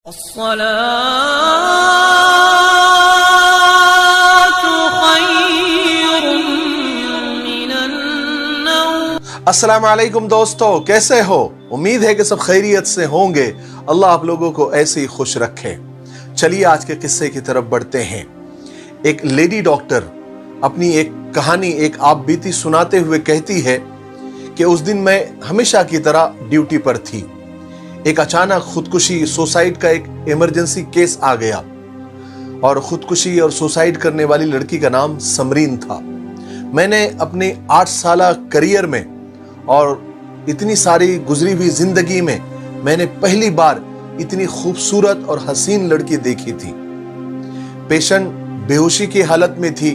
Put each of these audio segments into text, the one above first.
الصلاة خير من النوم۔ अस्सलाम वालेकुम दोस्तों, कैसे हो? उम्मीद है कि सब खैरियत से होंगे। अल्लाह आप लोगों को ऐसे ही खुश रखे। चलिए आज के किस्से की तरफ बढ़ते हैं। एक लेडी डॉक्टर अपनी एक कहानी, एक आप बीती सुनाते हुए कहती है कि उस दिन मैं हमेशा की तरह ड्यूटी पर थी। एक अचानक खुदकुशी, सुसाइड का एक इमरजेंसी केस आ गया और खुदकुशी और सुसाइड करने वाली लड़की का नाम समरीन था। मैंने अपने 8 साला करियर में और इतनी सारी गुजरी हुई जिंदगी में मैंने पहली बार इतनी खूबसूरत और हसीन लड़की देखी थी। पेशेंट बेहोशी की हालत में थी।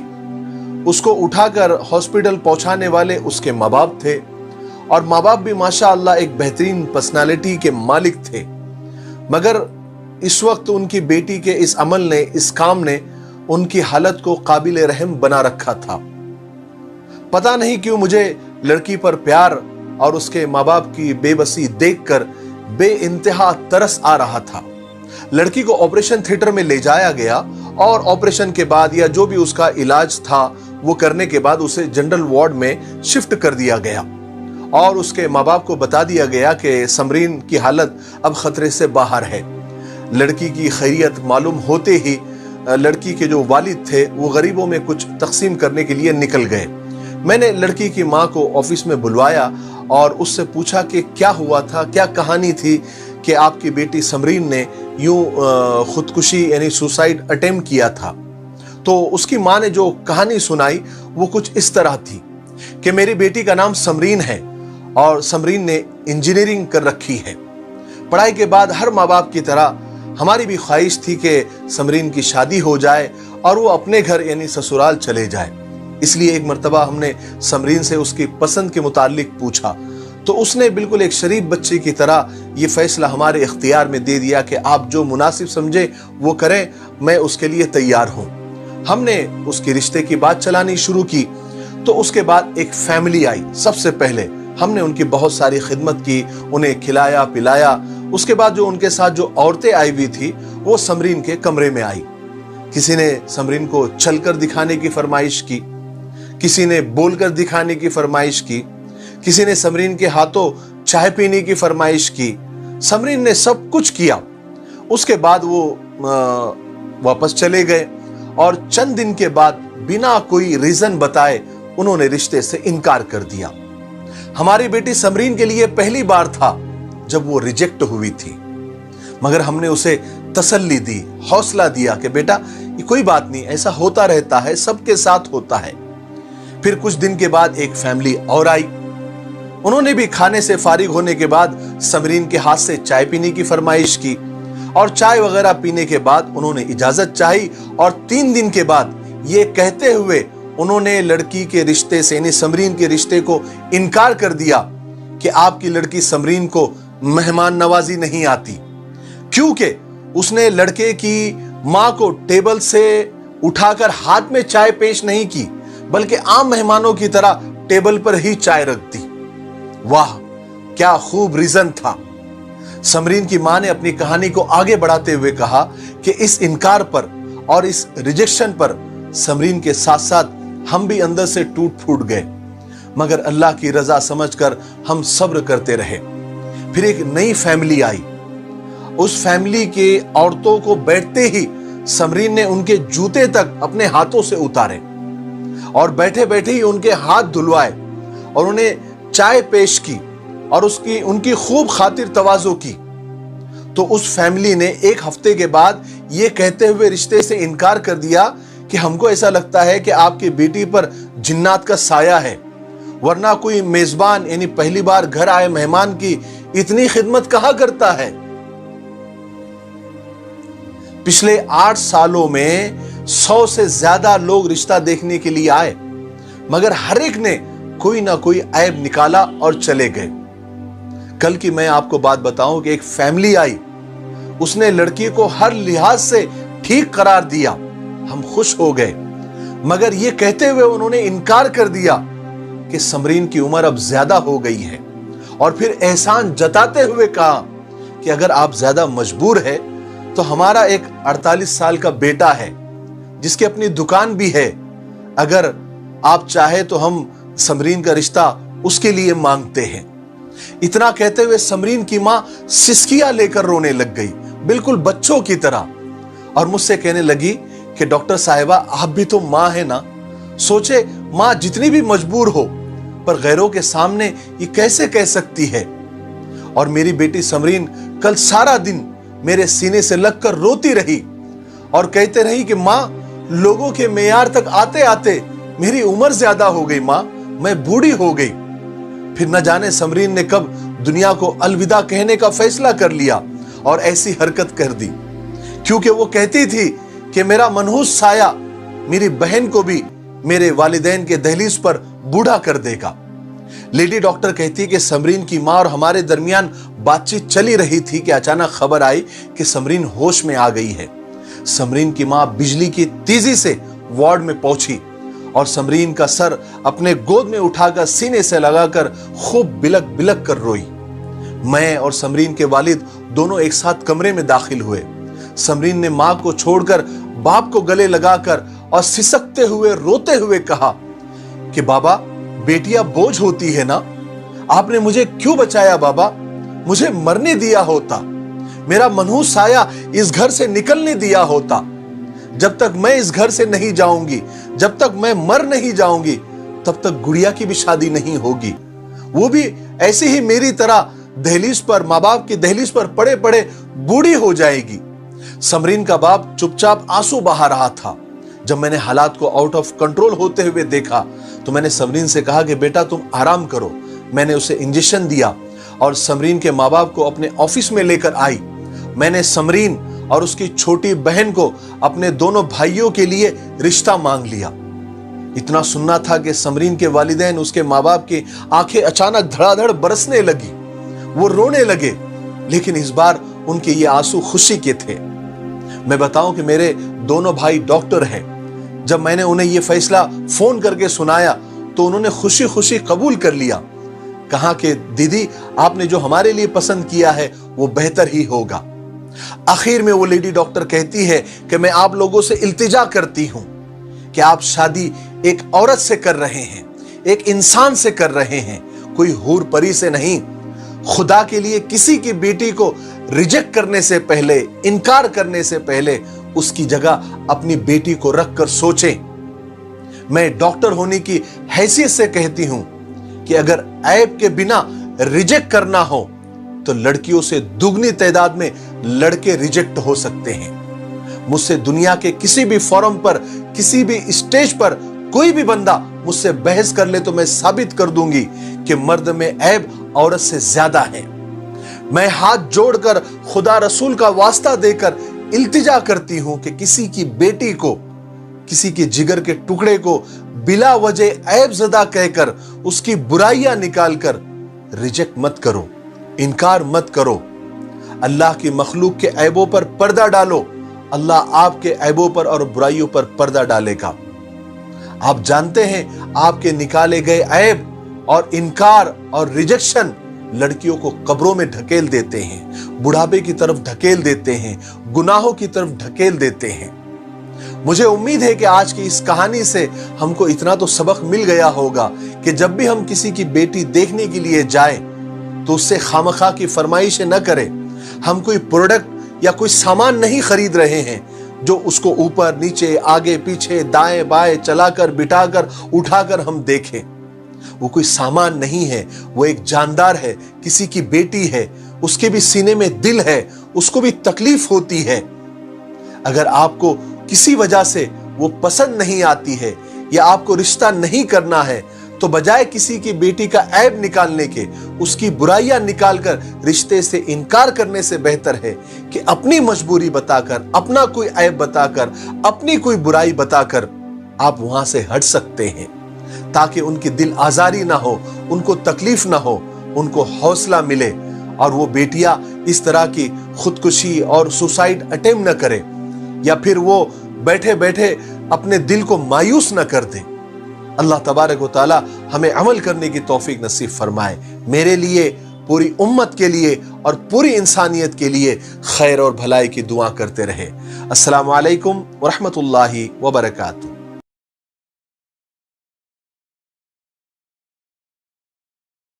उसको उठाकर हॉस्पिटल पहुंचाने वाले उसके माँ बाप थे और माँ बाप भी माशाअल्लाह एक बेहतरीन पर्सनालिटी के मालिक थे। मगर इस वक्त उनकी बेटी के इस अमल ने, इस काम ने उनकी हालत को काबिल रहम बना रखा था। पता नहीं क्यों मुझे लड़की पर प्यार और उसके माँ बाप की बेबसी देखकर बेइंतहा तरस आ रहा था। लड़की को ऑपरेशन थिएटर में ले जाया गया और ऑपरेशन के बाद या जो भी उसका इलाज था वो करने के बाद उसे जनरल वार्ड में शिफ्ट कर दिया गया और उसके माँ बाप को बता दिया गया कि समरीन की हालत अब खतरे से बाहर है। लड़की की खैरियत मालूम होते ही लड़की के जो वालिद थे वो गरीबों में कुछ तकसीम करने के लिए निकल गए। मैंने लड़की की माँ को ऑफिस में बुलवाया और उससे पूछा कि क्या हुआ था, क्या कहानी थी कि आपकी बेटी समरीन ने यूं खुदकुशी यानी सुसाइड अटेम्प्ट किया था। तो उसकी माँ ने जो कहानी सुनाई वो कुछ इस तरह थी कि मेरी बेटी का नाम समरीन है और समरीन ने इंजीनियरिंग कर रखी है। पढ़ाई के बाद हर माँ बाप की तरह हमारी भी ख्वाहिश थी कि समरीन की शादी हो जाए और वो अपने घर यानी ससुराल चले जाए। इसलिए एक मर्तबा हमने समरीन से उसकी पसंद के मुतालिक पूछा तो उसने बिल्कुल एक शरीफ बच्चे की तरह ये फैसला हमारे इख्तियार में दे दिया कि आप जो मुनासिब समझे वो करें, मैं उसके लिए तैयार हूँ। हमने उसके रिश्ते की बात चलानी शुरू की तो उसके बाद एक फैमिली आई। सबसे पहले हमने उनकी बहुत सारी खिदमत की, उन्हें खिलाया पिलाया। उसके बाद जो उनके साथ जो औरतें आई हुई थी वो समरीन के कमरे में आई। किसी ने समरीन को चलकर दिखाने की फरमाइश की, किसी ने बोलकर दिखाने की फरमाइश की, किसी ने समरीन के हाथों चाय पीने की फरमाइश की। समरीन ने सब कुछ किया। उसके बाद वो वापस चले गए और चंद दिन के बाद बिना कोई रीजन बताए उन्होंने रिश्ते से इनकार कर दिया। हमारी बेटी समरीन के लिए पहली बार था जब वो रिजेक्ट हुई थी, मगर हमने उसे तसल्ली दी, हौसला दिया कि बेटा ये कोई बात नहीं, ऐसा होता रहता है, सबके साथ होता है। फिर कुछ दिन के बाद एक फैमिली और आई। उन्होंने भी खाने से फारिग होने के बाद समरीन के हाथ से चाय पीने की फरमाइश की और चाय वगैरह पीने के बाद उन्होंने इजाजत चाही और 3 दिन के बाद ये कहते हुए उन्होंने लड़की के रिश्ते से यानी समरीन के रिश्ते को इनकार कर दिया कि आपकी लड़की समरीन को मेहमान नवाजी नहीं आती, क्योंकि उसने लड़के की मां को टेबल से उठाकर हाथ में चाय पेश नहीं की बल्कि आम मेहमानों की तरह टेबल पर ही चाय रख दी। वाह क्या खूब रीजन था। समरीन की मां ने अपनी कहानी को आगे बढ़ाते हुए कहा कि इस इनकार पर और इस रिजेक्शन पर समरीन के साथ साथ हम भी अंदर से टूट फूट गए, मगर अल्लाह की रजा समझकर हम सब्र करते रहे। फिर एक नई फैमिली आई। उस फैमिली के औरतों को बैठते ही समरीन ने उनके जूते तक अपने हाथों से उतारे और बैठे बैठे ही उनके हाथ धुलवाए और उन्हें चाय पेश की और उनकी खूब खातिर तवाज़ो की। तो उस फैमिली ने 1 हफ्ते के बाद ये कहते हुए रिश्ते से इनकार कर दिया कि हमको ऐसा लगता है कि आपकी बेटी पर जिन्नात का साया है, वरना कोई मेजबान यानी पहली बार घर आए मेहमान की इतनी खिदमत कहाँ करता है। पिछले 8 सालों में 100 से ज्यादा लोग रिश्ता देखने के लिए आए, मगर हर एक ने कोई ना कोई ऐब निकाला और चले गए। कल की मैं आपको बात बताऊं कि एक फैमिली आई, उसने लड़की को हर लिहाज से ठीक करार दिया। हम खुश हो गए, मगर यह कहते हुए उन्होंने इनकार कर दिया कि समरीन की उम्र अब ज्यादा हो गई है और फिर एहसान जताते हुए कहा कि अगर आप ज्यादा मजबूर है तो हमारा एक 48 साल का बेटा है जिसकी अपनी दुकान भी है, अगर आप चाहे तो हम समरीन का रिश्ता उसके लिए मांगते हैं। इतना कहते हुए समरीन की मां सिसकियां लेकर रोने लग गई, बिल्कुल बच्चों की तरह, और मुझसे कहने लगी कि डॉक्टर साहिबा आप भी तो मां है ना, सोचे मां जितनी भी मजबूर हो पर गैरों के सामने ये कैसे कह सकती है। और मेरी बेटी समरीन कल सारा दिन मेरे सीने से लगकर रोती रही और कहते रही कि मां, लोगों के मेयार तक आते आते मेरी उम्र ज्यादा हो गई मां, मैं बूढ़ी हो गई। फिर न जाने समरीन ने कब दुनिया को अलविदा कहने का फैसला कर लिया और ऐसी हरकत कर दी, क्योंकि वो कहती थी कि मेरा मनहूस साया मेरी बहन को भी मेरे वालिदैन के दहलीज पर बूढ़ा कर देगा। लेडी डॉक्टर कहती है कि समरीन की मां और हमारे दरमियान बातचीत चली रही थी कि अचानक खबर आई कि समरीन होश में आ गई है। समरीन की मां बिजली की तेजी से वार्ड में पहुंची और समरीन का सर अपने गोद में उठाकर सीने से लगाकर खूब बिलक बिलक कर रोई। मैं और समरीन के वालिद दोनों एक साथ कमरे में दाखिल हुए। समरीन ने मां को छोड़कर बाप को गले लगाकर और सिसकते हुए रोते हुए कहा कि बाबा, बेटियां बोझ होती है ना, आपने मुझे क्यों बचाया बाबा, मुझे मरने दिया होता, मेरा मनहूस साया इस घर से निकलने दिया होता। जब तक मैं इस घर से नहीं जाऊंगी, जब तक मैं मर नहीं जाऊंगी, तब तक गुड़िया की भी शादी नहीं होगी, वो भी ऐसे ही मेरी तरह दहलीज पर, माँ बाप की दहलीज पर पड़े पड़े बूढ़ी हो जाएगी। समरीन का बाप चुपचाप आंसू बहा रहा था। जब मैंने हालात को आउट ऑफ कंट्रोल होते हुए देखा तो मैंने समरीन से कहा कि बेटा तुम आराम करो। मैंने उसे इंजेक्शन दिया और समरीन के माँ बाप को अपने ऑफिस में लेकर आई। मैंने समरीन और उसकी छोटी बहन को अपने दोनों भाइयों के लिए रिश्ता मांग लिया। इतना सुनना था कि समरीन के वालिदैन, उसके माँ बाप की आंखें अचानक धड़ाधड़ बरसने लगी, वो रोने लगे, लेकिन इस बार उनके ये आंसू खुशी के थे। मैं बताऊं कि मेरे दोनों भाई डॉक्टर हैं। जब मैंने उन्हें ये फैसला फोन करके सुनाया तो उन्होंने खुशी खुशी कबूल कर लिया। कहा कि दीदी, आपने जो हमारे लिए पसंद किया है वो बेहतर ही होगा। आखिर में वो लेडी डॉक्टर कहती है कि मैं आप लोगों से इल्तिजा करती हूं कि आप शादी एक औरत से कर रहे हैं, एक इंसान से कर रहे हैं, कोई हूर परी से नहीं। खुदा के लिए किसी की बेटी को रिजेक्ट करने से पहले, इनकार करने से पहले उसकी जगह अपनी बेटी को रखकर सोचें। मैं डॉक्टर होने की हैसियत से कहती हूं कि अगर ऐब के बिना रिजेक्ट करना हो तो लड़कियों से दुगनी तादाद में लड़के रिजेक्ट हो सकते हैं। मुझसे दुनिया के किसी भी फोरम पर, किसी भी स्टेज पर कोई भी बंदा मुझसे बहस कर ले तो मैं साबित कर दूंगी कि मर्द में ऐब औरत से ज्यादा है। मैं हाथ जोड़कर खुदा रसूल का वास्ता देकर इल्तिजा करती हूं कि किसी की बेटी को, किसी के जिगर के टुकड़े को बिला वजह ऐब ज़दा कहकर उसकी बुराइयां निकालकर रिजेक्ट मत करो, इनकार मत करो। अल्लाह की मखलूक के ऐबों पर पर्दा डालो, अल्लाह आपके ऐबों पर और बुराइयों पर पर्दा डालेगा। आप जानते हैं आपके निकाले गए ऐब और इनकार और रिजेक्शन लड़कियों को कब्रों में ढकेल देते हैं, बुढ़ापे की तरफ ढकेल देते हैं, गुनाहों की तरफ ढकेल देते हैं। मुझे उम्मीद है कि आज की इस कहानी से हमको इतना तो सबक मिल गया होगा कि जब भी हम किसी की बेटी देखने के लिए जाएं तो उससे खामखा की फरमाइशें न करें। हम कोई प्रोडक्ट या कोई सामान नहीं खरीद रहे हैं जो उसको ऊपर नीचे, आगे पीछे, दाएं बाएं चलाकर, बिठाकर, उठाकर हम देखें। वो कोई सामान नहीं है, वो एक जानदार है, किसी की बेटी है, उसके भी सीने में दिल है, उसको भी तकलीफ होती है। अगर आपको किसी वजह से वो पसंद नहीं आती है या आपको रिश्ता नहीं करना है तो बजाय किसी की बेटी का ऐब निकालने के, उसकी बुराइयां निकालकर रिश्ते से इनकार करने से बेहतर है कि अपनी मजबूरी बताकर, अपना कोई ऐब बताकर, अपनी कोई बुराई बताकर आप वहां से हट सकते हैं, ताकि उनकी दिल आजारी ना हो, उनको तकलीफ ना हो, उनको हौसला मिले और वो बेटियां इस तरह की खुदकुशी और सुसाइड अटेम्प्ट न करे या फिर वो बैठे बैठे अपने दिल को मायूस न कर दे। अल्लाह तबारक व तआला हमें अमल करने की तौफीक नसीब फरमाए। मेरे लिए, पूरी उम्मत के लिए और पूरी इंसानियत के लिए खैर और भलाई की दुआ करते रहे। अस्सलामु अलैकुम व रहमतुल्लाहि व बरकातुहू।